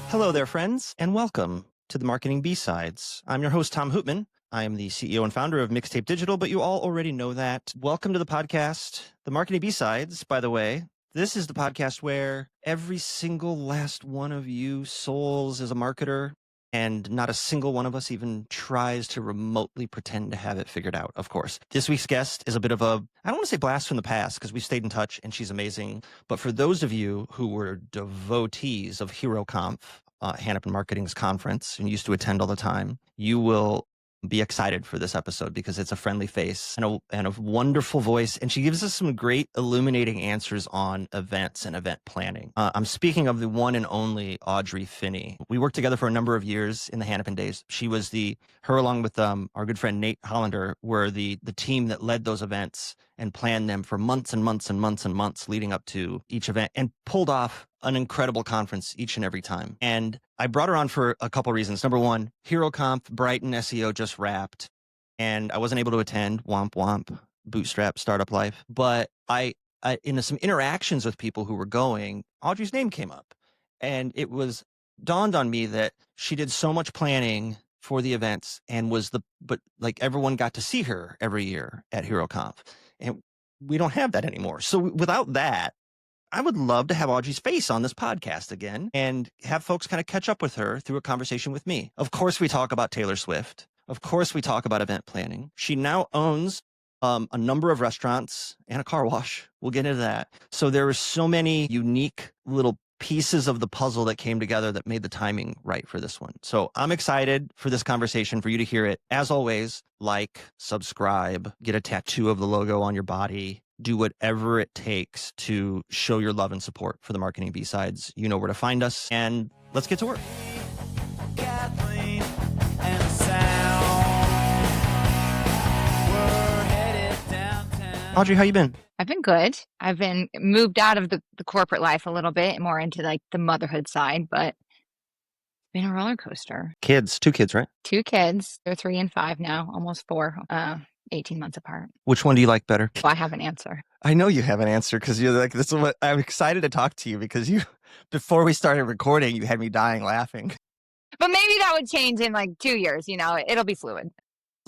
Hello there, friends, and welcome to the Marketing B-Sides. I'm your host, Tom Hoopman. I am the CEO and founder of Mixtape Digital, but you all already know that. Welcome to the podcast, the Marketing B-Sides, by the way. This is the podcast where every single last one of you souls is a marketer, and not a single one of us even tries to remotely pretend to have it figured out, of course. This week's guest is a bit of a, I don't want to say blast from the past, because we've stayed in touch and she's amazing. But for those of you who were devotees of Hero Conf, Hannafin Marketing's conference, and used to attend all the time, you will be excited for this episode because it's a friendly face and a wonderful voice. And she gives us some great illuminating answers on events and event planning. I'm speaking of the one and only Audrey Finney. We worked together for a number of years in the Hannafin days. She was her along with our good friend Nate Hollander were the team that led those events and planned them for months and months and months and months leading up to each event and pulled off an incredible conference each and every time. And I brought her on for a couple reasons. Number one, Hero Conf, Brighton SEO just wrapped, and I wasn't able to attend. Womp womp, bootstrap startup life. But I in some interactions with people who were going, Audrey's name came up, and it was dawned on me that she did so much planning for the events and but everyone got to see her every year at Hero Conf, and we don't have that anymore. So without that, I would love to have Audrey's face on this podcast again and have folks kind of catch up with her through a conversation with me. Of course, we talk about Taylor Swift. Of course, we talk about event planning. She now owns a number of restaurants and a car wash. We'll get into that. So there were so many unique little pieces of the puzzle that came together that made the timing right for this one. So I'm excited for this conversation, for you to hear it. As always, like, subscribe, get a tattoo of the logo on your body. Do whatever it takes to show your love and support for the Marketing B-Sides. You know where to find us, and let's get to work. Audrey, how you been? I've been good. I've been moved out of the corporate life a little bit, more into the motherhood side, but it's been a roller coaster. Kids, 2 kids, right? 2 kids. They're 3 and 5 now, almost 4, 18 months apart. Which one do you like better? Well, I have an answer. I know you have an answer because you're like, this is what I'm excited to talk to you because before we started recording, you had me dying laughing. But maybe that would change in 2 years, it'll be fluid.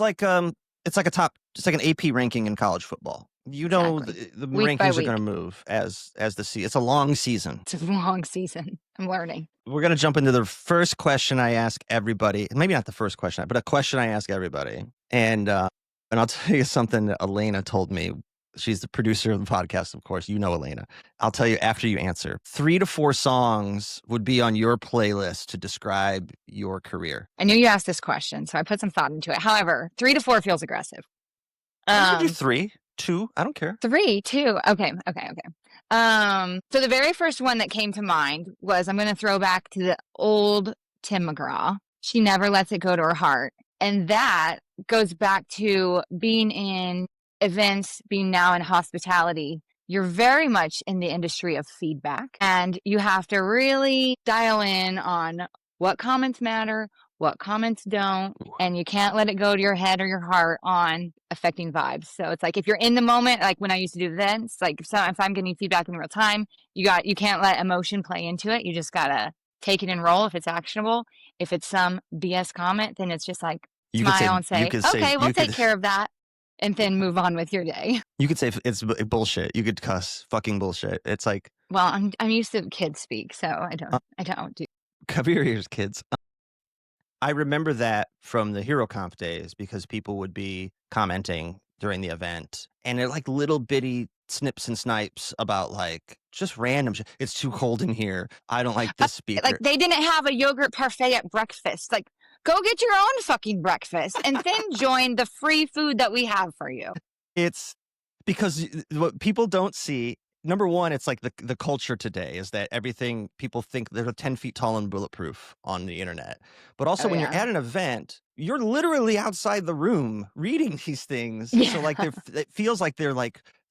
It's like an AP ranking in college football. Exactly. The Week by rankings are week. going to move as the season. It's a long season. It's a long season. I'm learning. We're going to jump into the first question I ask everybody. Maybe not the first question, but a question I ask everybody. And I'll tell you something that Elena told me. She's the producer of the podcast, of course. You know Elena. I'll tell you after you answer. 3 to 4 songs would be on your playlist to describe your career. I knew you asked this question, so I put some thought into it. However, 3 to 4 feels aggressive. I'm going to do 3, 2. I don't care. 3, 2. Okay. So the very first one that came to mind was, I'm going to throw back to the old Tim McGraw. She never lets it go to her heart. And that goes back to being in events, being now in hospitality. You're very much in the industry of feedback, and you have to really dial in on what comments matter, what comments don't, and you can't let it go to your head or your heart on affecting vibes. So it's like, if you're in the moment, like when I used to do events, if I'm getting feedback in real time, you can't let emotion play into it. You just gotta take it and roll if it's actionable. If it's some BS comment, then it's just like, smile and say, okay, we'll take care of that, and then move on with your day. You could say it's bullshit. You could cuss fucking bullshit. It's like, well, I'm used to kids speak, so I don't do. Cover your ears, kids. I remember that from the Hero Conf days because people would be commenting during the event, and they're like little bitty snips and snipes about just random shit. It's too cold in here. I don't like this speaker. They didn't have a yogurt parfait at breakfast. Go get your own fucking breakfast and then join the free food that we have for you. It's because what people don't see, number one, it's like the culture today is that everything people think they're 10 feet tall and bulletproof on the internet. But also when you're at an event, you're literally outside the room reading these things. Yeah. So it feels like they're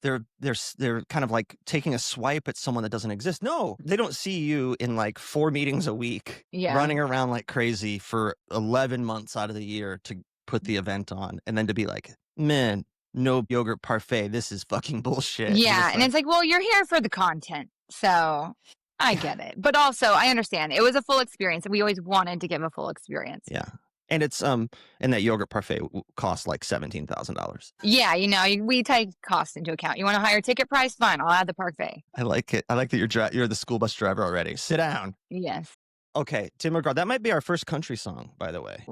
kind of like taking a swipe at someone that doesn't exist. No, they don't see you in 4 meetings a week, running around like crazy for 11 months out of the year to put the event on, and then to be like, man, no yogurt parfait. This is fucking bullshit. Yeah, and it's like, well, you're here for the content, so I get it. But also, I understand. It was a full experience. We always wanted to give a full experience. Yeah. And it's and that yogurt parfait costs like $17,000. Yeah, we take cost into account. You want a higher ticket price? Fine, I'll add the parfait. I like it. I like that you're the school bus driver already. Sit down. Yes. Okay, Tim McGraw. That might be our first country song, by the way.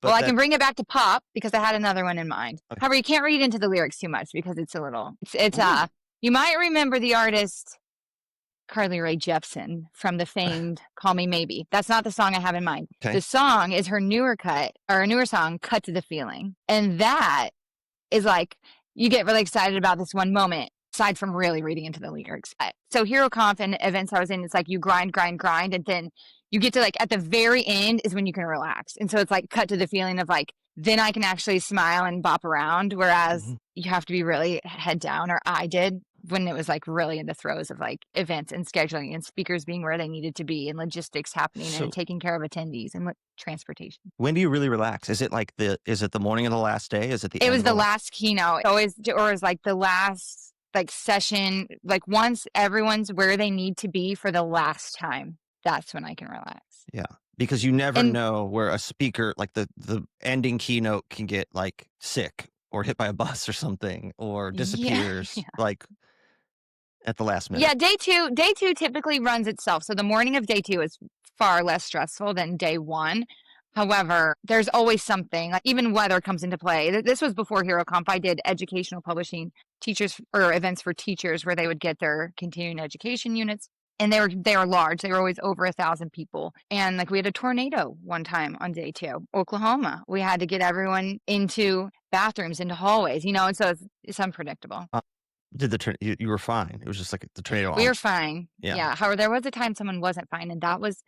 Well, I can bring it back to pop because I had another one in mind. Okay. However, you can't read into the lyrics too much because it's a little. You might remember the artist Carly Rae Jepsen from the famed "Call Me Maybe." That's not the song I have in mind. Okay. The song is her newer song, "Cut to the Feeling," and that is like you get really excited about this one moment. Aside from really reading into the lyrics, so Hero Conf and events I was in, it's like you grind, and then you get to like at the very end is when you can relax, and so it's like cut to the feeling of like then I can actually smile and bop around, whereas you have to be really head down, or I did when it was like really in the throes of like events and scheduling and speakers being where they needed to be and logistics happening and taking care of attendees and transportation. When do you really relax? Is it the morning of the last day? Is it the? It was the last keynote, or is like the last like session, like once everyone's where they need to be for the last time. That's when I can relax. Yeah. Because you never know where a speaker, like the ending keynote, can get like sick or hit by a bus or something or disappears like at the last minute. Yeah, day two typically runs itself. So the morning of day 2 is far less stressful than day 1. However, there's always something, like even weather comes into play. This was before Hero Conf. I did educational publishing events for teachers where they would get their continuing education units. And they were large. They were always over 1,000 people. And like we had a tornado one time on day 2, Oklahoma. We had to get everyone into bathrooms, into hallways, and so it's unpredictable. You were fine? It was just like the tornado. We were fine. Yeah. However, there was a time someone wasn't fine, and that was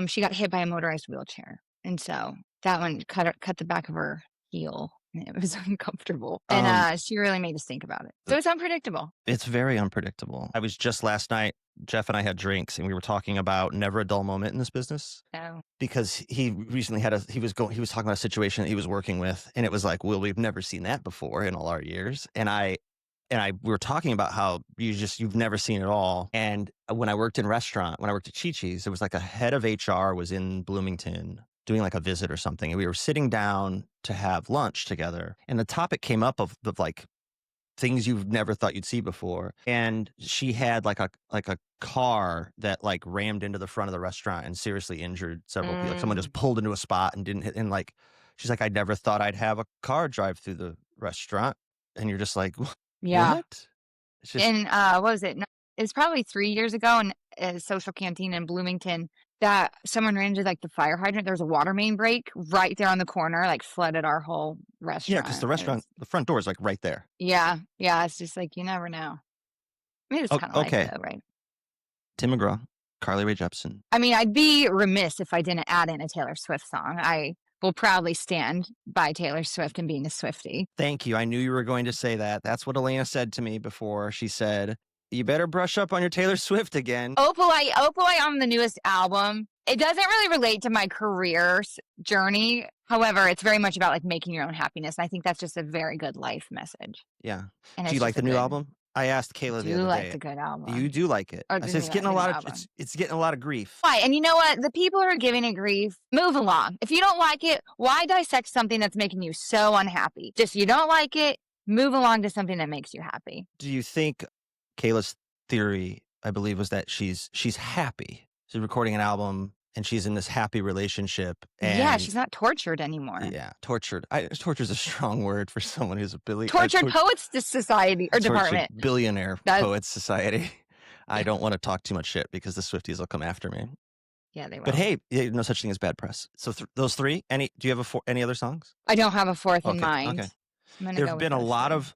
she got hit by a motorized wheelchair, and so that one cut the back of her heel. It was uncomfortable, and she really made us think about it. So it's unpredictable. It's very unpredictable. I was just last night. Jeff and I had drinks, and we were talking about never a dull moment in this business. Oh. Because he recently he was talking about a situation that he was working with, and it was like, well, we've never seen that before in all our years. And we were talking about how you've never seen it all. And when I worked at Chi-Chi's, there was like a head of HR was in Bloomington doing like a visit or something. And we were sitting down to have lunch together. And the topic came up of like things you've never thought you'd see before. And she had like a car that like rammed into the front of the restaurant and seriously injured several people. Like someone just pulled into a spot and didn't hit. And like, she's like, I never thought I'd have a car drive through the restaurant. And you're just like, yeah. What? And what was it? It's probably 3 years ago in a social canteen in Bloomington that someone ran into like the fire hydrant. There was a water main break right there on the corner, like flooded our whole restaurant. Yeah, because the restaurant, the front door is like right there. Yeah. It's just like you never know. I mean, it's kind of like it, though, right? Tim McGraw, Carly Rae Jepsen. I mean, I'd be remiss if I didn't add in a Taylor Swift song. I will proudly stand by Taylor Swift and being a Swiftie. Thank you. I knew you were going to say that. That's what Elena said to me before. She said, you better brush up on your Taylor Swift again. Opalite on the newest album. It doesn't really relate to my career journey. However, it's very much about like making your own happiness. And I think that's just a very good life message. Yeah. And do you like the new album? I asked Kayla the other day. You like the good album. You do like it. I said it's getting it's getting a lot of grief. Why? And you know what? The people who are giving it grief, move along. If you don't like it, why dissect something that's making you so unhappy? Just you don't like it, move along to something that makes you happy. Do you think Kayla's theory, I believe, was that she's happy? She's recording an album and she's in this happy relationship. And yeah, she's not tortured anymore. Yeah, tortured. Torture's a strong word for someone who's a tortured poets society or department. Billionaire poets society. I don't want to talk too much shit because the Swifties will come after me. Yeah, they will. But hey, no such thing as bad press. So those three. Do you have any other songs? I don't have a fourth in mind. Okay. There's been a lot of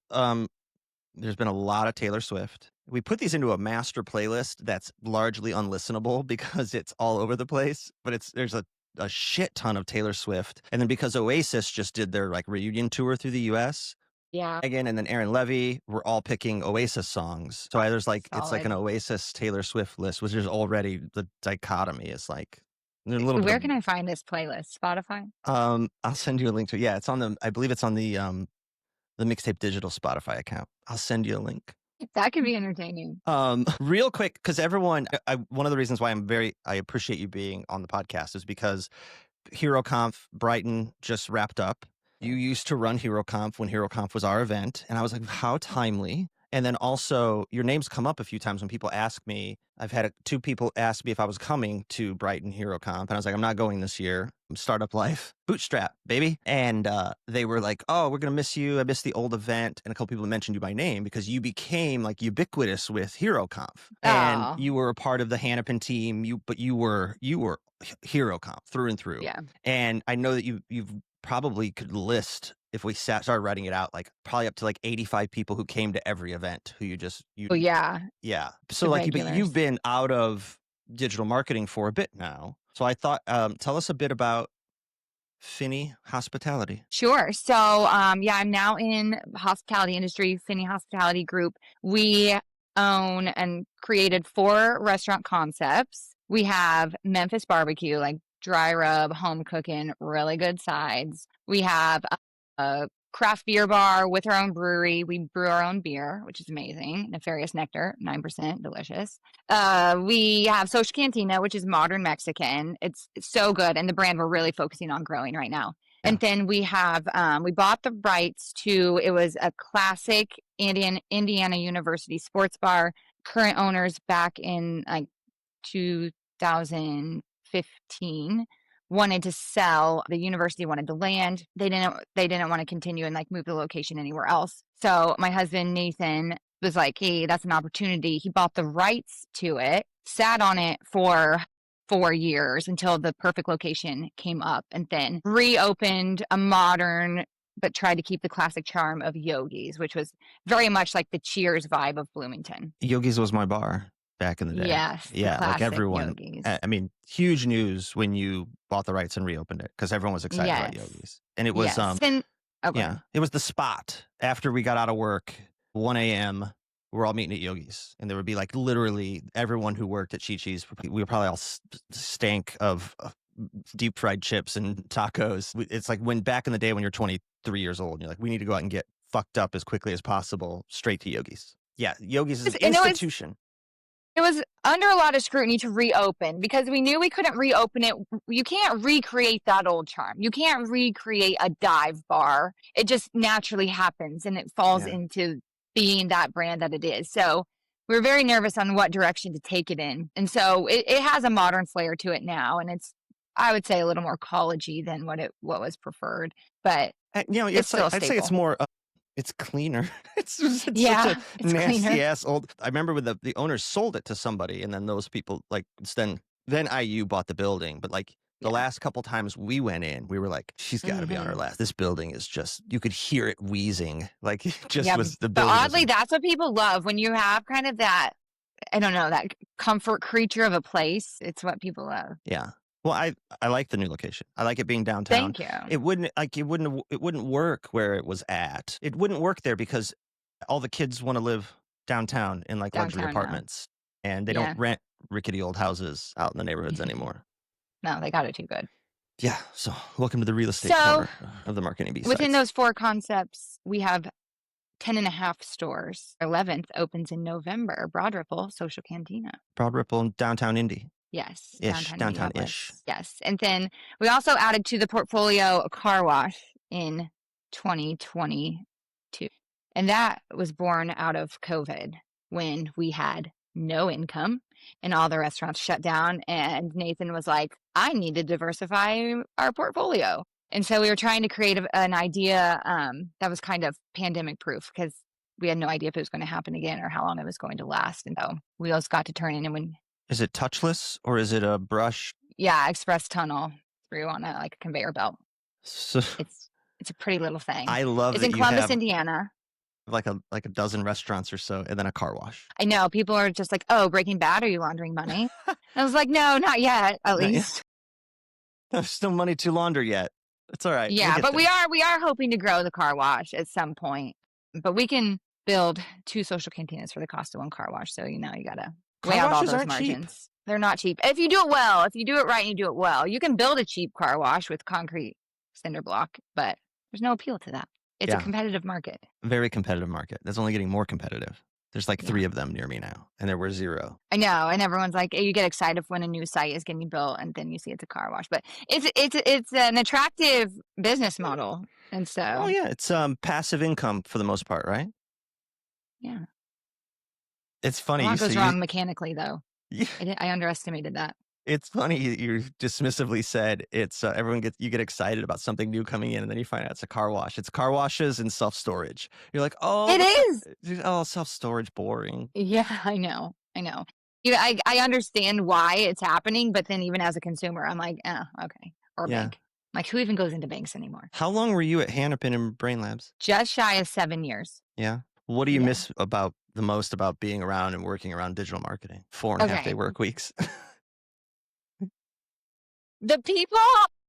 Taylor Swift. We put these into a master playlist that's largely unlistenable because it's all over the place, but there's a shit ton of Taylor Swift. And then because Oasis just did their like reunion tour through the US. Yeah. Again, and then Aaron Levy, we're all picking Oasis songs. So there's like, it's like an Oasis Taylor Swift list, which is already the dichotomy is like, where can I find this playlist? Spotify? I'll send you a link to it. Yeah, I believe it's on the Mixtape Digital Spotify account. I'll send you a link. That could be entertaining. Real quick, because everyone, one of the reasons why I appreciate you being on the podcast is because Hero Conf Brighton just wrapped up. You used to run Hero Conf when Hero Conf was our event. And I was like, how timely. And then also your name's come up a few times when people ask me. I've had two people ask me if I was coming to Brighton Hero Conf. And I was like, I'm not going this year. Startup life, bootstrap, baby. And they were like, oh, we're going to miss you. I missed the old event. And a couple people mentioned you by name because you became like ubiquitous with Hero Conf. And Oh. you were a part of the Hannafin team. But you were Hero Conf through and through. Yeah. And I know that you've probably could list, if we started writing it out, like probably up to like 85 people who came to every event who you. Oh, yeah. Yeah. So The like regulars. you've been out of digital marketing for a bit now. So I thought, tell us a bit about Finney Hospitality. Sure. So, yeah, I'm now in hospitality industry, Finney Hospitality Group. We own and created 4 restaurant concepts. We have Memphis BBQ, like dry rub, home cooking, really good sides. We have a craft beer bar with our own brewery. We brew our own beer, which is amazing. Nefarious Nectar, 9%, delicious. We have Social Cantina, which is modern Mexican. It's so good. And the brand we're really focusing on growing right now. Yeah. And then we have, we bought the rights to, it was a classic Indiana University sports bar. Current owners back in like 2015 wanted to sell. The university wanted the land. They didn't want to continue and like move the location anywhere else. So my husband Nathan was like, hey, that's an opportunity. He bought the rights to it, sat on it for 4 years until the perfect location came up, and then reopened a modern but tried to keep the classic charm of Yogi's, which was very much like the Cheers vibe of Bloomington. Yogi's was my bar back in the day. Yes. Yeah, like everyone. Yogi's. I mean, huge news when you bought the rights and reopened it because everyone was excited about Yogi's. And it was yeah, it was the spot after we got out of work, 1 a.m. We're all meeting at Yogi's, and there would be like literally everyone who worked at Chi-Chi's. We were probably all stank of deep fried chips and tacos. It's like when back in the day when you're 23 years old, and you're like, we need to go out and get fucked up as quickly as possible, straight to Yogi's. Yeah, Yogi's is an institution. It was under a lot of scrutiny to reopen because we knew we couldn't reopen it. You can't recreate that old charm. You can't recreate a dive bar. It just naturally happens and it falls into being that brand that it is. So we were very nervous on what direction to take it in. And so it has a modern flair to it now. And it's, I would say, a little more college-y than what was preferred. But it's still I'd say it's more... it's cleaner. It's such a nasty ass old. I remember when the owners sold it to somebody, and then those people like then IU bought the building. But like the last couple times we went in, we were like, she's got to be on her last. This building is just, you could hear it wheezing. Like was the building. But oddly, that's what people love when you have kind of that. I don't know, that comfort creature of a place. It's what people love. Yeah. Well, I like the new location. I like it being downtown. Thank you. It wouldn't work where it was at. It wouldn't work there because all the kids want to live downtown in like luxury apartments, and they don't rent rickety old houses out in the neighborhoods anymore. No, they got it too good. Yeah. So welcome to the real estate corner of the Marketing B-Sides. Within those 4 concepts, we have 10.5 stores. 11th opens in November. Broad Ripple, Social Cantina. Broad Ripple, downtown Indy. Yes. Downtown-ish. Yes. And then we also added to the portfolio a car wash in 2022. And that was born out of COVID when we had no income and all the restaurants shut down. And Nathan was like, I need to diversify our portfolio. And so we were trying to create an idea that was kind of pandemic proof because we had no idea if it was going to happen again or how long it was going to last. And so wheels got to turning. And when is it touchless or is it a brush? Yeah, express tunnel through on a conveyor belt. So it's a pretty little thing. I love it. It's in Columbus, Indiana. Like a dozen restaurants or so, and then a car wash. I know people are just like, "Oh, Breaking Bad, are you laundering money?" I was like, "No, not yet. At least there's still money to launder yet. It's all right." Yeah, but we are hoping to grow the car wash at some point. But we can build 2 social cantinas for the cost of 1 car wash. So you gotta weigh out all those margins. Cheap. They're not cheap. If you do it well, if you do it right and you do it well, you can build a cheap car wash with concrete cinder block, but there's no appeal to that. It's a competitive market. Very competitive market. That's only getting more competitive. There's like Yeah. 3 of them near me now, and there were 0. I know, and everyone's like, you get excited when a new site is getting built, and then you see it's a car wash. But it's an attractive business model, and Well, so yeah, it's passive income for the most part, right? yeah, It's a funny. lot So goes wrong mechanically, though. yeah, I underestimated that. it's funny you dismissively said it's you get excited about something new coming in, and then you find out it's a car wash. It's car washes and self storage. You're like, oh, It is. oh, self storage, boring. Yeah, I know. You know, I understand why it's happening, but then even as a consumer, I'm like, oh, okay. Or Yeah. bank. Like, who even goes into banks anymore? How long were you at Hannafin and Brain Labs? Just shy of 7 years. Yeah. What do you Yeah. miss the most about being around and working around digital marketing? 4.5-day work weeks. The people.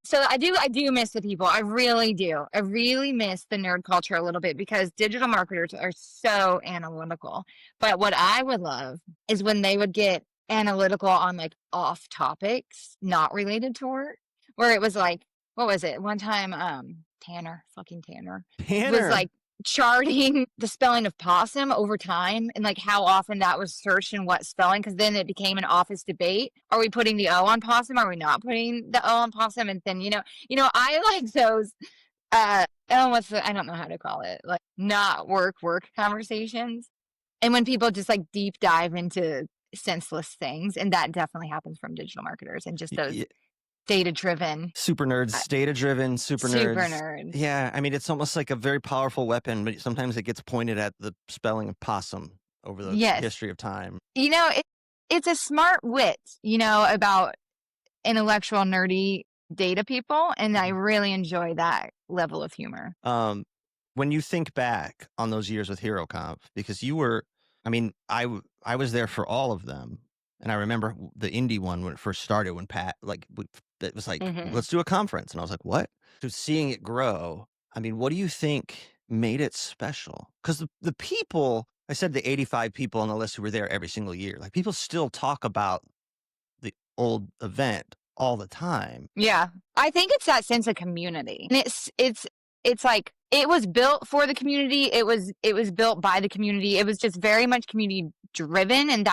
So I do miss the people. I really do. I really miss the nerd culture a little bit because digital marketers are so analytical. But what I would love is when they would get analytical on like off topics, not related to work, where it was like, what was it? One time, Tanner was like charting the spelling of possum over time and like how often that was searched and what spelling, because then it became an office debate. Are we putting the O on possum? Are we not putting the O on possum? And then I like those I don't know how to call it, like not work conversations. And when people just like deep dive into senseless things, and that definitely happens from digital marketers and just those data-driven. Super nerds, data-driven, super nerds. Yeah, I mean, it's almost like a very powerful weapon, but sometimes it gets pointed at the spelling of possum over the history of time. It's a smart wit, about intellectual, nerdy data people, and I really enjoy that level of humor. When you think back on those years with Hero Conf, because I was there for all of them. And I remember the indie one when it first started, when Pat, it was like, let's do a conference. And I was like, what? So seeing it grow, I mean, what do you think made it special? Because the people, I said the 85 people on the list who were there every single year, like people still talk about the old event all the time. Yeah. I think it's that sense of community. And it's like, it was built for the community. It was built by the community. It was just very much community driven. And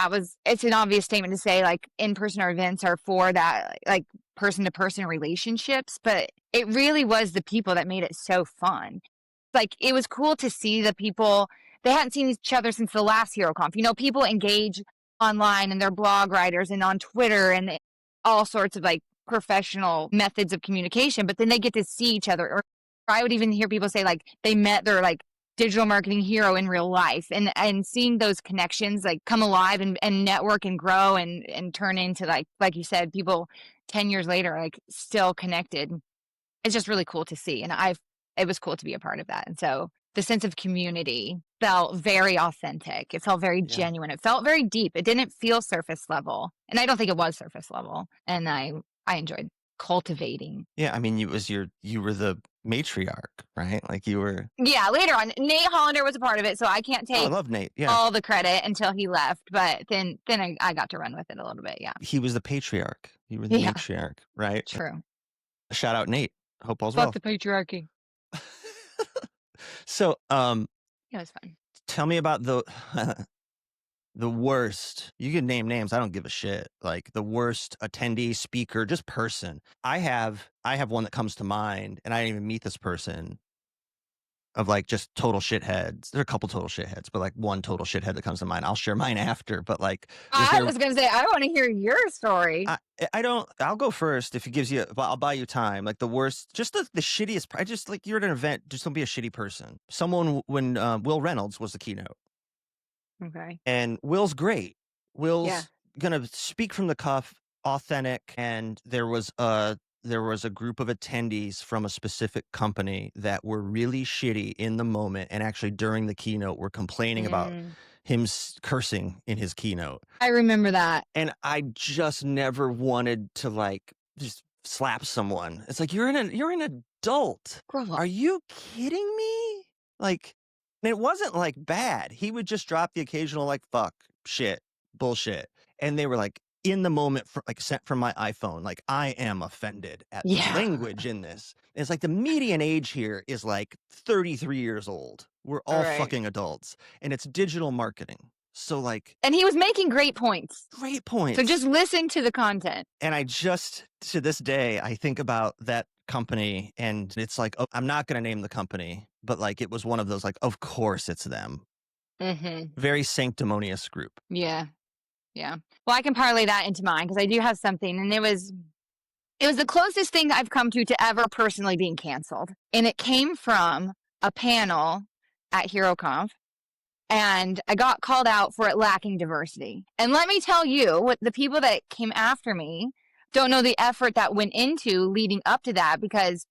it's an obvious statement to say like in-person events are for that, like person-to-person relationships, but it really was the people that made it so fun. Like it was cool to see the people. They hadn't seen each other since the last Hero Conf. People engage online and they're blog writers and on Twitter and all sorts of like professional methods of communication, but then they get to see each other. Or I would even hear people say like they met their like digital marketing hero in real life, and seeing those connections like come alive and network and grow and turn into like you said, people 10 years later like still connected. It's just really cool to see, and it was cool to be a part of that. And so the sense of community felt very authentic. It felt very genuine. It felt very deep. It didn't feel surface level, and I don't think it was surface level. And I enjoyed cultivating. Yeah, I mean, you were the matriarch, right? Like you were. Yeah, later on, Nate Hollander was a part of it, so I can't take I love Nate. Yeah, all the credit until he left. But then I got to run with it a little bit. Yeah, he was the patriarch. You were the matriarch, right? True. Shout out Nate. Hope all's well. Fuck the patriarchy. So, it was fun. Tell me about the worst. You can name names. I don't give a shit. Like the worst attendee, speaker, just person. I have one that comes to mind, and I didn't even meet this person. Of like just total shitheads. There are a couple total shitheads, but like one total shithead that comes to mind. I'll share mine after. But like, I was gonna say I want to hear your story. I'll go first if it gives you. I'll buy you time. Like the worst, just the shittiest. I just like you're at an event. Just don't be a shitty person. Someone when Will Reynolds was the keynote. Okay. And Will's great. Will's gonna speak from the cuff, authentic, and there was a group of attendees from a specific company that were really shitty in the moment, and actually during the keynote were complaining about him cursing in his keynote. I remember that. And I just never wanted to like just slap someone. It's like you're an adult. Are you kidding me? Like, and it wasn't like bad. He would just drop the occasional like fuck, shit, bullshit. And they were like, in the moment, sent from my iPhone, like I am offended at the language in this. And it's like the median age here is like 33 years old. We're all fucking adults, and it's digital marketing. So like, and he was making great points. great points. So just listen to the content. And I just, to this day, I think about that company and it's like, oh, I'm not going to name the company, but like, it was one of those, like, of course it's them. Very sanctimonious group. Yeah. Yeah. Well, I can parlay that into mine because I do have something, and it was the closest thing I've come to ever personally being canceled. And it came from a panel at Hero Conf, and I got called out for it lacking diversity. And let me tell you, what the people that came after me don't know the effort that went into leading up to that, because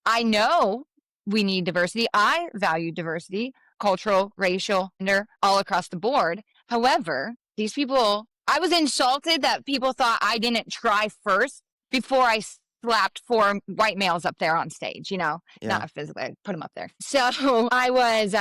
I know we need diversity. I value diversity, cultural, racial, gender, all across the board. However, these people, I was insulted that people thought I didn't try first before I slapped 4 white males up there on stage, not physically, I put them up there. So I was,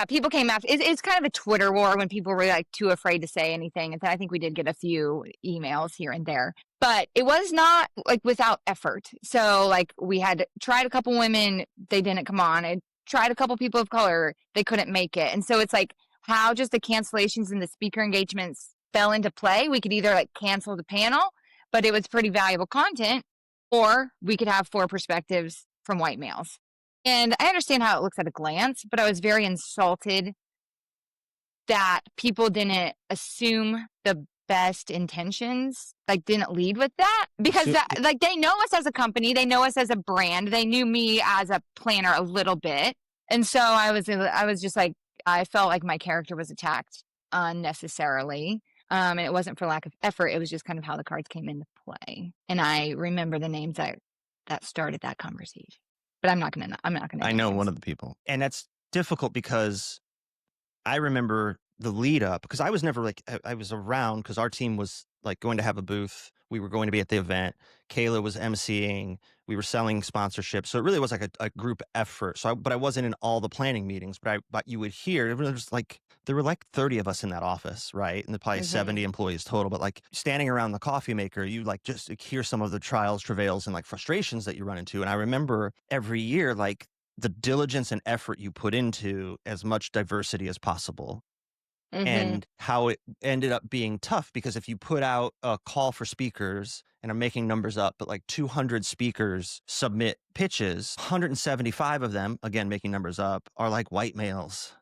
people came after. It's kind of a Twitter war when people were like too afraid to say anything. And I think we did get a few emails here and there, but it was not like without effort. So like we had tried a couple women, they didn't come on. I tried a couple people of color, they couldn't make it. And so it's like how just the cancellations and the speaker engagements fell into play. We could either like cancel the panel, but it was pretty valuable content, or we could have 4 perspectives from white males. And I understand how it looks at a glance, but I was very insulted that people didn't assume the best intentions, like didn't lead with that, because like they know us as a company, they know us as a brand, they knew me as a planner a little bit. And so I was just like, I felt like my character was attacked unnecessarily. And it wasn't for lack of effort. It was just kind of how the cards came into play. And I remember the names that started that conversation. But I'm not gonna. I know one of the people, and that's difficult because I remember the lead up, because I was never like, I was around because our team was like going to have a booth. We were going to be at the event. Kayla was emceeing. We were selling sponsorships. So it really was like a group effort. But I wasn't in all the planning meetings, but you would hear, there were like 30 of us in that office, right? And probably 70 employees total, but like standing around the coffee maker, you like just hear some of the trials, travails, and like frustrations that you run into. And I remember every year, like the diligence and effort you put into as much diversity as possible. And how it ended up being tough, because if you put out a call for speakers, and I'm making numbers up, but like 200 speakers submit pitches, 175 of them, again, making numbers up, are like white males.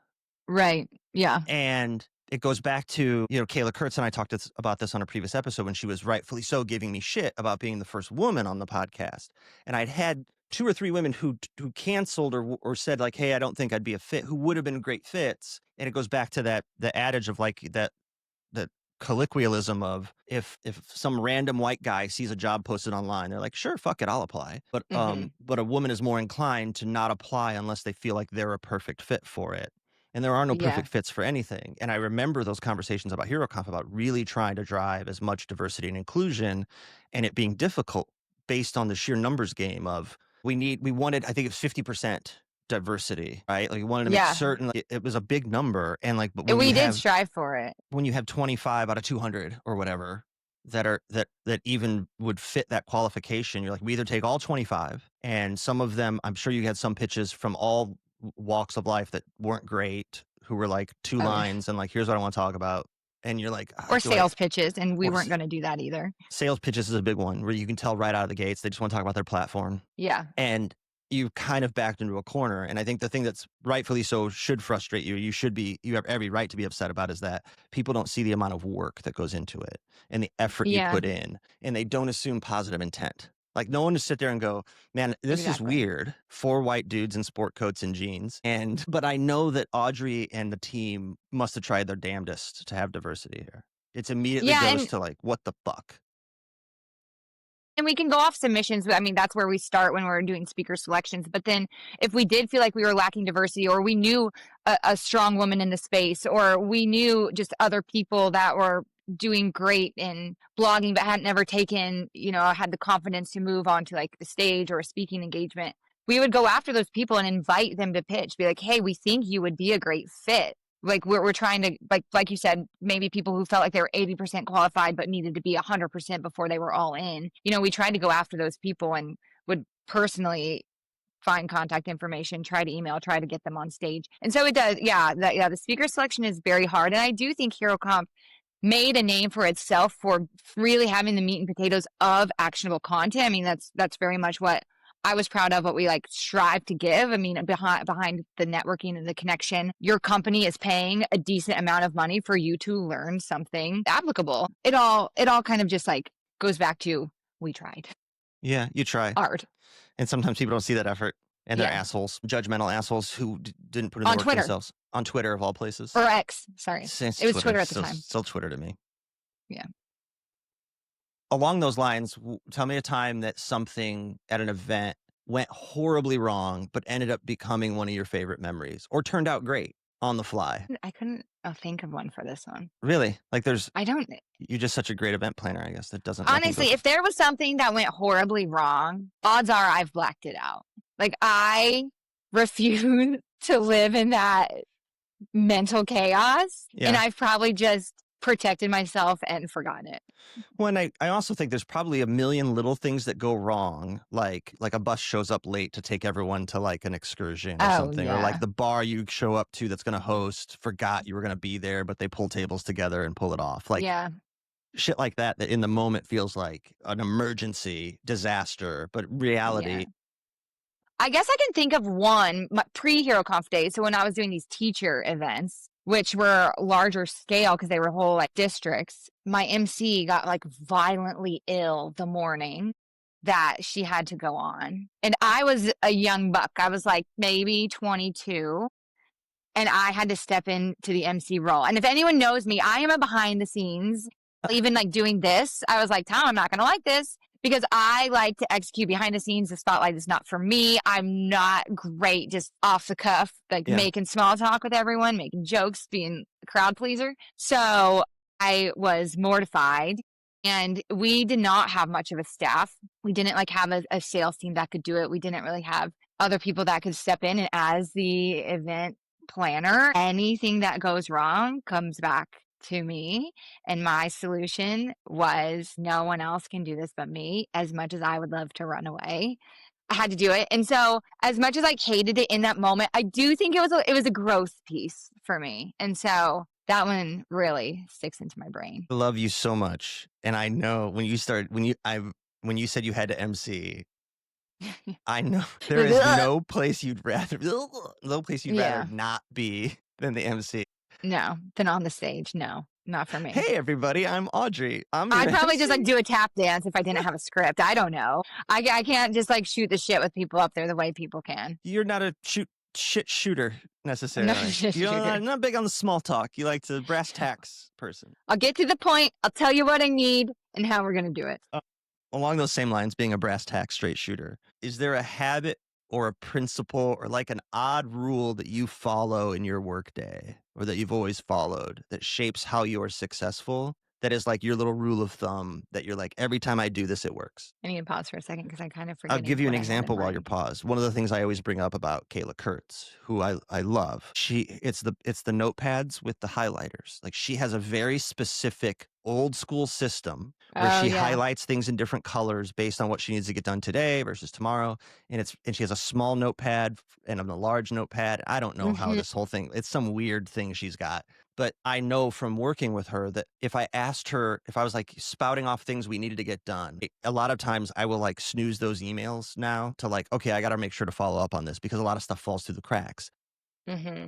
Right. Yeah. And it goes back to, Kayla Kurtz and I talked about this on a previous episode when she was rightfully so giving me shit about being the first woman on the podcast. And I'd had 2 or 3 women who canceled or said like, hey, I don't think I'd be a fit, who would have been great fits. And it goes back to the adage of like that colloquialism of if some random white guy sees a job posted online, they're like, sure, fuck it, I'll apply. But a woman is more inclined to not apply unless they feel like they're a perfect fit for it. And there are no perfect fits for anything. And I remember those conversations about Hero Conf, about really trying to drive as much diversity and inclusion, and it being difficult based on the sheer numbers game of we wanted, I think it was 50% diversity, right? Like we wanted to make certain, like, it was a big number. And like, but we did strive for it. When you have 25 out of 200 or whatever that even would fit that qualification, you're like, we either take all 25, and some of them, I'm sure you had some pitches from all walks of life that weren't great, who were like 2 lines and like, here's what I want to talk about. And you're like, or sales pitches. And we weren't going to do that either. Sales pitches is a big one where you can tell right out of the gates, they just want to talk about their platform. Yeah. And you kind of backed into a corner. And I think the thing that's rightfully so should frustrate you, you have every right to be upset about, is that people don't see the amount of work that goes into it and the effort you put in, and they don't assume positive intent. Like no one to sit there and go, man, this is weird. 4 white dudes in sport coats and jeans. But I know that Audrey and the team must have tried their damnedest to have diversity here. It's immediately goes to like, what the fuck? And we can go off submissions. I mean, that's where we start when we're doing speaker selections. But then if we did feel like we were lacking diversity, or we knew a strong woman in the space, or we knew just other people that were doing great in blogging but hadn't ever taken, had the confidence to move on to like the stage or a speaking engagement, we would go after those people and invite them to pitch, be like, hey, we think you would be a great fit. Like we're trying to, like you said, maybe people who felt like they were 80% qualified but needed to be 100% before they were all in. We tried to go after those people and would personally find contact information, try to email, try to get them on stage. And so it does. Yeah. The speaker selection is very hard. And I do think Hero Conf made a name for itself for really having the meat and potatoes of actionable content. I mean, that's very much what I was proud of, what we like strive to give. I mean, behind the networking and the connection, your company is paying a decent amount of money for you to learn something applicable. It all kind of just like goes back to, we tried. Yeah, you try. Hard. And sometimes people don't see that effort, and they're assholes, judgmental assholes who didn't put in the work themselves. On Twitter, of all places. Or X, sorry. Since it was Twitter at the time. Still Twitter to me. Yeah. Along those lines, tell me a time that something at an event went horribly wrong, but ended up becoming one of your favorite memories, or turned out great on the fly. I couldn't think of one for this one. Really? Like you're just such a great event planner, I guess. That doesn't. Honestly, if there was something that went horribly wrong, odds are I've blacked it out. Like, I refuse to live in that mental chaos. Yeah. And I've probably just protected myself and forgotten it. Well, and I also think there's probably a million little things that go wrong, like a bus shows up late to take everyone to like an excursion or something, or like the bar you show up to that's going to host forgot you were going to be there, but they pull tables together and pull it off. Like, shit like that in the moment feels like an emergency disaster, but reality. Yeah. I guess I can think of one pre-Hero Conf days. So when I was doing these teacher events, which were larger scale because they were whole like districts, my MC got like violently ill the morning that she had to go on. And I was a young buck. I was like maybe 22. And I had to step into the MC role. And if anyone knows me, I am a behind the scenes. Even like doing this, I was like, Tom, I'm not going to like this. Because I like to execute behind the scenes. The spotlight is not for me. I'm not great just off the cuff, like making small talk with everyone, making jokes, being a crowd pleaser. So I was mortified. And we did not have much of a staff. We didn't like have a sales team that could do it. We didn't really have other people that could step in. And as the event planner, anything that goes wrong comes back to me. And my solution was, no one else can do this but me. As much as I would love to run away, I had to do it. And so as much as I hated it in that moment, I do think it was a growth piece for me. And so that one really sticks into my brain. I love you so much. And I know when you said you had to MC, I know there is no place you'd rather not be than the MC. No, than on the stage. No, not for me. Hey, everybody, I'm Audrey. I'd probably just like do a tap dance if I didn't have a script. I don't know. I can't just like shoot the shit with people up there the way people can. You're not a shit shooter necessarily. You're not big on the small talk. You like the brass tacks person. I'll get to the point. I'll tell you what I need and how we're going to do it. Along those same lines, being a brass tack straight shooter, is there a habit or a principle or like an odd rule that you follow in your workday or that you've always followed that shapes how you're successful? That is like your little rule of thumb that you're like, every time I do this, it works. I need to pause for a second because I kind of forget. I'll give you an example while you're paused. One of the things I always bring up about Kayla Kurtz, who I love, it's the notepads with the highlighters. Like, she has a very specific old school system where she highlights things in different colors based on what she needs to get done today versus tomorrow. And she has a small notepad and a large notepad. I don't know how this whole thing, it's some weird thing she's got. But I know from working with her that if I was like spouting off things we needed to get done, a lot of times I will like snooze those emails now to like, okay, I got to make sure to follow up on this because a lot of stuff falls through the cracks.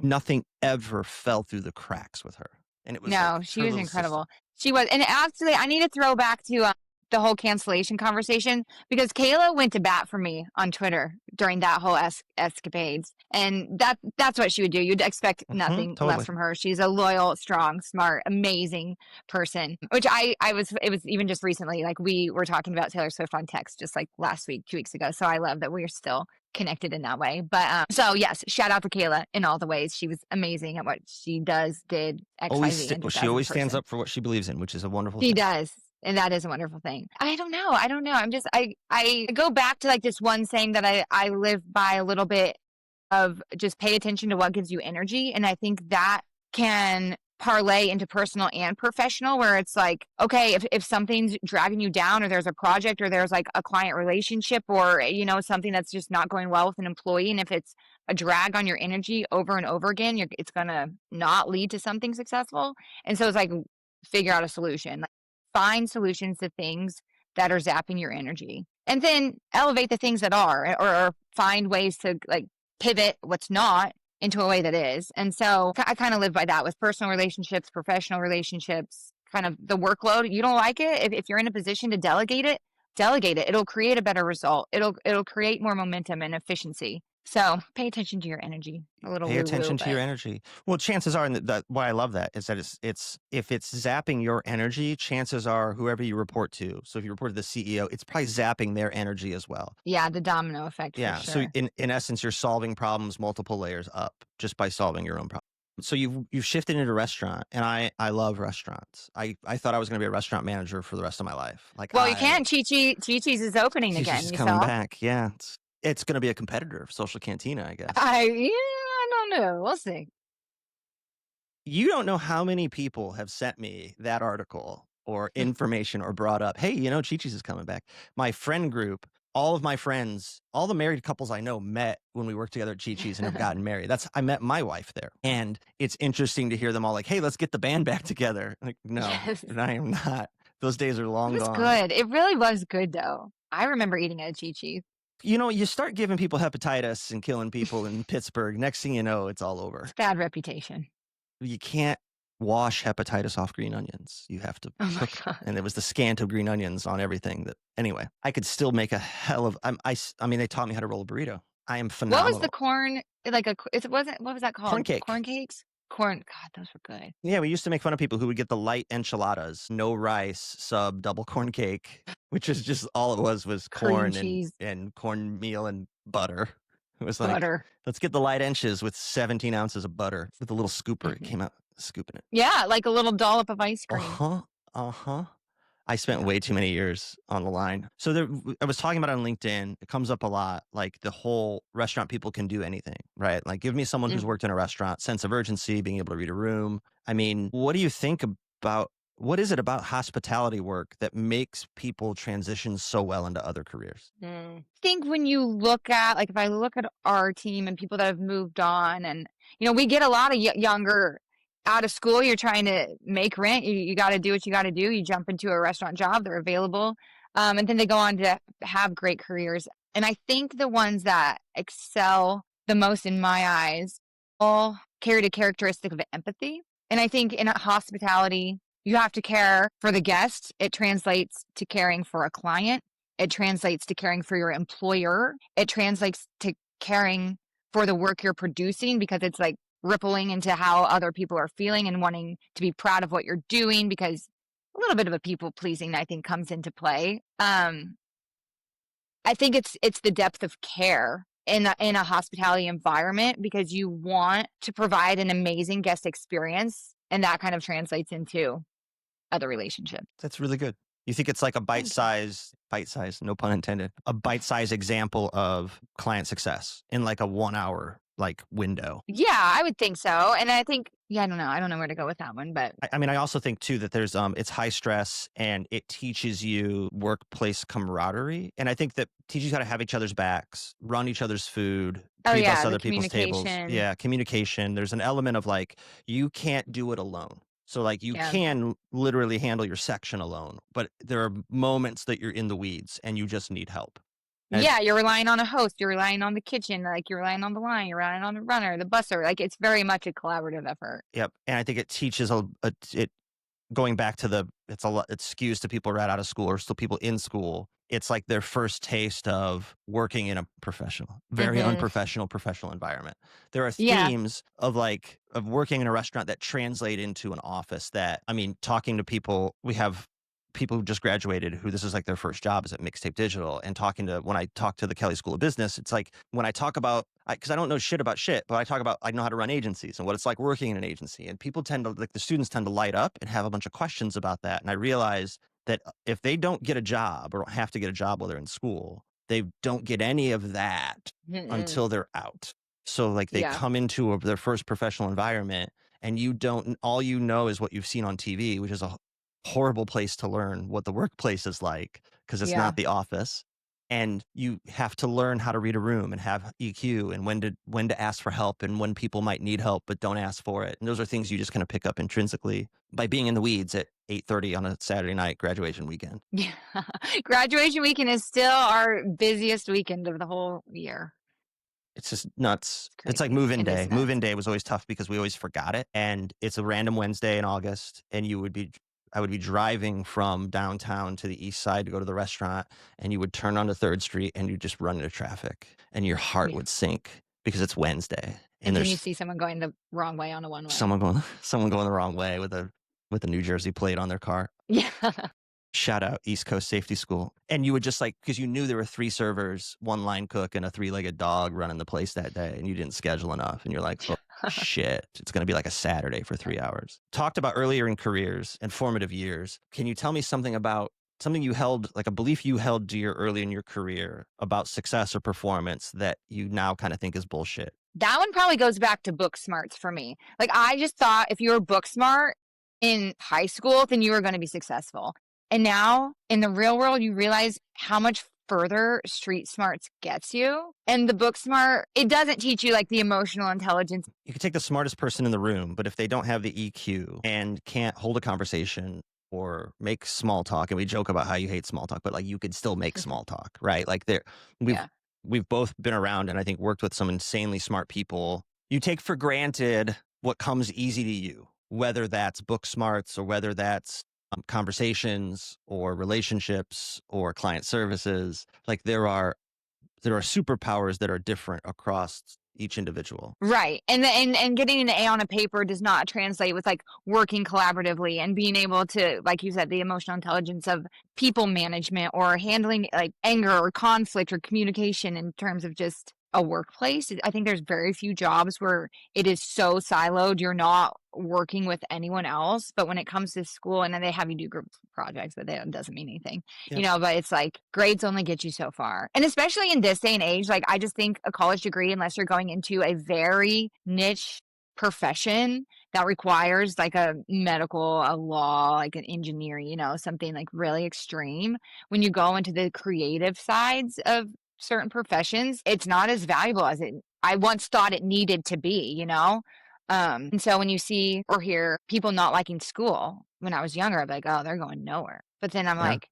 Nothing ever fell through the cracks with her. And it was she was incredible. She was. And actually, I need to throw back to the whole cancellation conversation because Kayla went to bat for me on Twitter during that whole escapades. And that's what she would do. You'd expect nothing less from her. She's a loyal, strong, smart, amazing person, which it was even just recently, like we were talking about Taylor Swift on text just like last week, 2 weeks ago. So I love that we're still connected in that way. But so yes, shout out to Kayla in all the ways. She was amazing at what she did, XYZ. She always stands up for what she believes in, which is a wonderful thing. She does. And that is a wonderful thing. I don't know. I'm just, I go back to like this one saying that I live by a little bit of just pay attention to what gives you energy. And I think that can parlay into personal and professional, where it's like, okay, if something's dragging you down, or there's a project, or there's like a client relationship, or, you know, something that's just not going well with an employee, and if it's a drag on your energy over and over again, it's going to not lead to something successful. And so it's like, figure out a solution, like, find solutions to things that are zapping your energy, and then elevate the things that are, or find ways to like pivot what's not into a way that is. And so I kind of live by that with personal relationships, professional relationships, kind of the workload. You don't like it, if you're in a position to delegate it, delegate it. It'll create a better result. It'll create more momentum and efficiency. So pay attention to your energy. A little Pay attention to but... your energy. Well, chances are, and that why I love that is that it's if it's zapping your energy, chances are whoever you report to. So if you report to the CEO, it's probably zapping their energy as well. Yeah, the domino effect. Yeah. For sure. So in essence, you're solving problems multiple layers up just by solving your own problem. So you've shifted into restaurant, and I love restaurants. I thought I was going to be a restaurant manager for the rest of my life. Like, well, you can. Chi-Chi's is opening again. Chi-Chi's coming back. Yeah. It's going to be a competitor of Social Cantina, I guess. I don't know. We'll see. You don't know how many people have sent me that article or information or brought up, hey, you know, Chi-Chi's is coming back. My friend group, all of my friends, all the married couples I know met when we worked together at Chi-Chi's and have gotten married. I met my wife there. And it's interesting to hear them all like, hey, let's get the band back together. Like, no, yes. I am not. Those days are long gone. It was good. It really was good, though. I remember eating at Chi-Chi's. You know, you start giving people hepatitis and killing people in Pittsburgh. Next thing you know, it's all over. It's bad reputation. You can't wash hepatitis off green onions. You have to cook. And it was the scant of green onions on everything. Anyway, I could still make a hell of. I mean, they taught me how to roll a burrito. I am phenomenal. What was the corn? Like what was that called? Corn cake. Corn cakes. God, those were good. Yeah, we used to make fun of people who would get the light enchiladas, no rice, sub, double corn cake, which is just all it was corn and cornmeal and butter. It was like, butter. Let's get the light enches with 17 ounces of butter with a little scooper. It came out scooping it. Yeah, like a little dollop of ice cream. I spent way too many years on the line. So I was talking about it on LinkedIn. It comes up a lot, like the whole restaurant people can do anything, right? Like give me someone who's worked in a restaurant, sense of urgency, being able to read a room. I mean, what do you think about, what is it about hospitality work that makes people transition so well into other careers? I think when you look at, like if I look at our team and people that have moved on, and, you know, we get a lot of younger out of school, you're trying to make rent. You got to do what you got to do. You jump into a restaurant job, they're available. And then they go on to have great careers. And I think the ones that excel the most in my eyes all carry the characteristic of empathy. And I think in hospitality, you have to care for the guest. It translates to caring for a client. It translates to caring for your employer. It translates to caring for the work you're producing, because it's like rippling into how other people are feeling and wanting to be proud of what you're doing, because a little bit of a people pleasing, I think, comes into play. I think it's the depth of care in a hospitality environment, because you want to provide an amazing guest experience, and that kind of translates into other relationships. That's really good. You think it's like a bite-sized, no pun intended, a bite-sized example of client success in like a 1 hour like window? Yeah, I would think so. And I think, I don't know where to go with that one, but I mean, I also think too that there's it's high stress and it teaches you workplace camaraderie. And I think that teaches you how to have each other's backs, run each other's food, treat us other people's tables. Yeah, communication. There's an element of like, you can't do it alone. So like you can literally handle your section alone, but there are moments that you're in the weeds and you just need help. And you're relying on a host, you're relying on the kitchen, like you're relying on the line, you're relying on the runner, the busser. Like it's very much a collaborative effort. Yep. And I think it teaches it going back to it skews to people right out of school or still people in school. It's like their first taste of working in a very unprofessional, professional environment. There are themes of working in a restaurant that translate into an office that, I mean, talking to people, we have people who just graduated who this is like their first job is at Mixtape Digital, and when I talk to the Kelley School of Business, it's like when I talk about, because I don't know shit about shit, but I know how to run agencies and what it's like working in an agency, and people the students tend to light up and have a bunch of questions about that. And I realize that if they don't get a job or don't have to get a job while they're in school, they don't get any of that until they're out. So like they come into their first professional environment and you don't, all you know is what you've seen on TV, which is a horrible place to learn what the workplace is like, because it's Yeah. not the office. And you have to learn how to read a room and have EQ, and when to ask for help, and when people might need help but don't ask for it. And those are things you just kind of pick up intrinsically by being in the weeds at 8:30 on a Saturday night, graduation weekend. Yeah. Graduation weekend is still our busiest weekend of the whole year. It's just nuts. It's It's like crazy. move-in It is day. nuts. Move-in day was always tough because we always forgot it. And it's a random Wednesday in August, and I would be driving from downtown to the east side to go to the restaurant, and you would turn onto 3rd Street and you just run into traffic, and your heart Yeah. would sink because it's Wednesday. And then you there's see someone going the wrong way on a one-way. someone going the wrong way with a New Jersey plate on their car. Yeah. Shout out East Coast Safety School. And you would just because you knew there were 3 servers, 1 line cook, and a 3-legged dog running the place that day, and you didn't schedule enough. And you're like, oh, shit, it's going to be like a Saturday for 3 hours. Talked about earlier in careers and formative years. Can you tell me something about something you held, like a belief you held dear early in your career about success or performance that you now kind of think is bullshit? That one probably goes back to book smarts for me. Like, I just thought if you were book smart in high school, then you were going to be successful. And now in the real world, you realize how much further street smarts gets you. And the book smart, it doesn't teach you like the emotional intelligence. You could take the smartest person in the room, but if they don't have the EQ and can't hold a conversation or make small talk, and we joke about how you hate small talk, but like you could still make small talk, right? Like we've both been around and I think worked with some insanely smart people. You take for granted what comes easy to you, whether that's book smarts or whether that's conversations or relationships or client services. Like there are superpowers that are different across each individual. Right. And getting an A on a paper does not translate with like working collaboratively and being able to, like you said, the emotional intelligence of people management or handling like anger or conflict or communication in terms of just a workplace. I think there's very few jobs where it is so siloed. You're not working with anyone else. But when it comes to school, and then they have you do group projects, but that doesn't mean anything, but it's like grades only get you so far. And especially in this day and age, like I just think a college degree, unless you're going into a very niche profession that requires like a medical, a law, like an engineer, something like really extreme, when you go into the creative sides of certain professions, it's not as valuable as I once thought it needed to be, and so when you see or hear people not liking school when I was younger, I'd be like, oh, they're going nowhere. But then I'm like,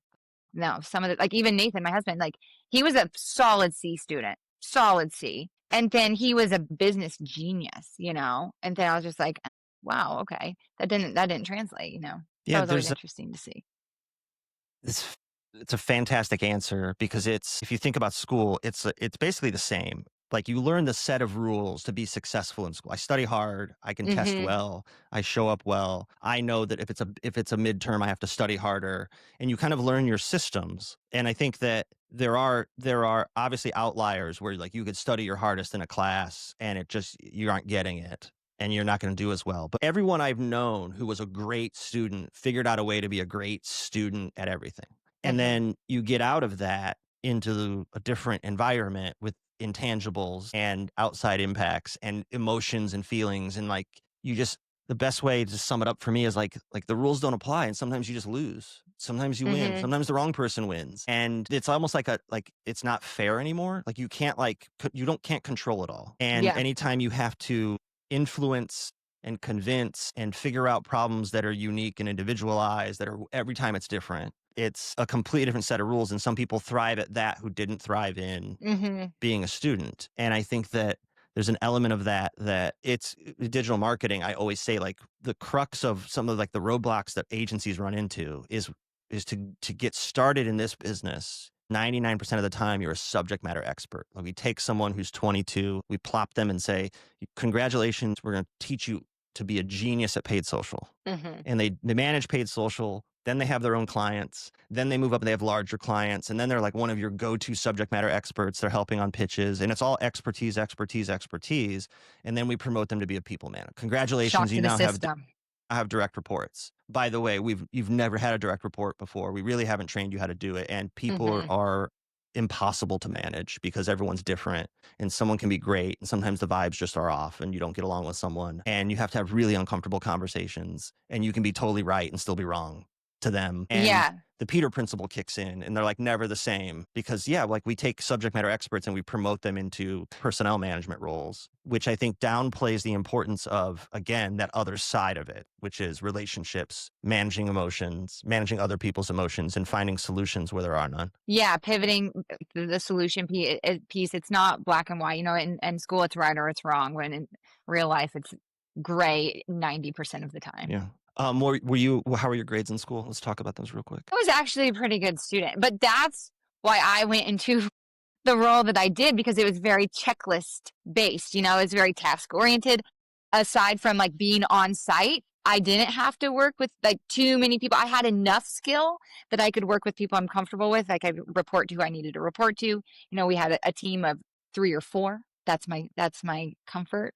no, some of the, like even Nathan, my husband, like he was a solid C student, solid C. And then he was a business genius, and then I was just like, wow, okay. That didn't translate, Yeah, that was always interesting to see. It's a fantastic answer because if you think about school, it's basically the same. Like you learn the set of rules to be successful in school. I study hard. I can test well. I show up well. I know that if it's a midterm, I have to study harder, and you kind of learn your systems. And I think that there are obviously outliers where like you could study your hardest in a class and you aren't getting it and you're not going to do as well. But everyone I've known who was a great student figured out a way to be a great student at everything. And then you get out of that into a different environment with intangibles and outside impacts and emotions and feelings. And like the best way to sum it up for me is like the rules don't apply. And sometimes you just lose. Sometimes you win. Sometimes the wrong person wins. And it's almost like it's not fair anymore. Like you can't can't control it all. And anytime you have to influence and convince and figure out problems that are unique and individualized, that are every time it's different, it's a completely different set of rules. And some people thrive at that who didn't thrive in being a student. And I think that there's an element of that it's digital marketing. I always say like the crux of some of like the roadblocks that agencies run into is to get started in this business. 99% of the time, you're a subject matter expert. Like we take someone who's 22, we plop them and say, congratulations, we're going to teach you to be a genius at paid social. And they manage paid social. Then they have their own clients. Then they move up and they have larger clients. And then they're like one of your go-to subject matter experts. They're helping on pitches. And it's all expertise. And then we promote them to be a people manager. Congratulations, you now have direct reports. By the way, you've never had a direct report before. We really haven't trained you how to do it. And people are impossible to manage because everyone's different and someone can be great and sometimes the vibes just are off and you don't get along with someone and you have to have really uncomfortable conversations and you can be totally right and still be wrong to them. And Yeah. the Peter principle kicks in and they're like never the same because like we take subject matter experts and we promote them into personnel management roles, which I think downplays the importance of, again, that other side of it, which is relationships, managing emotions, managing other people's emotions and finding solutions where there are none. Yeah, pivoting the solution piece. It's not black and white. You know, in school it's right or it's wrong. When in real life it's gray 90% of the time. Yeah. how were your grades in school? Let's talk about those real quick. I was actually a pretty good student, but that's why I went into the role that I did because it was very checklist based. You know, it's very task oriented. Aside from like being on site, I didn't have to work with like too many people. I had enough skill that I could work with people I'm comfortable with. Like I could report to who I needed to report to. You know, we had a team of 3 or 4. That's my comfort.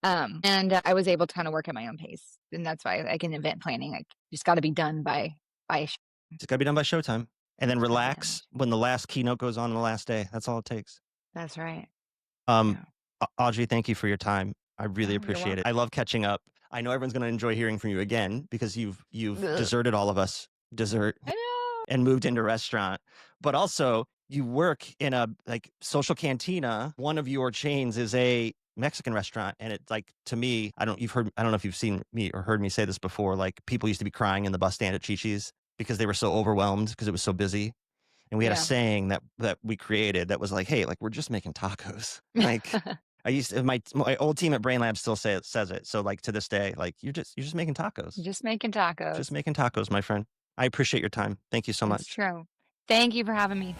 And I was able to kind of work at my own pace. And that's why like in event planning, like just got to be done by It's got to be done by showtime. And then relax when the last keynote goes on the last day. That's all it takes. That's right. Audrey, thank you for your time. I really Oh, appreciate it. I love catching up. I know everyone's going to enjoy hearing from you again because you've deserted all of us, and moved into restaurant. But also, you work in a like social cantina. One of your chains is a Mexican restaurant, and it's like, to me, I don't know if you've seen me or heard me say this before. Like, people used to be crying in the bus stand at Chi-Chi's because they were so overwhelmed because it was so busy. And we had a saying that we created that was like, hey, like, we're just making tacos. Like, I used to, my old team at Brain Lab still says it. So like to this day, like, you're just making tacos. Just making tacos. Just making tacos, my friend. I appreciate your time. Thank you so much. That's true. Thank you for having me.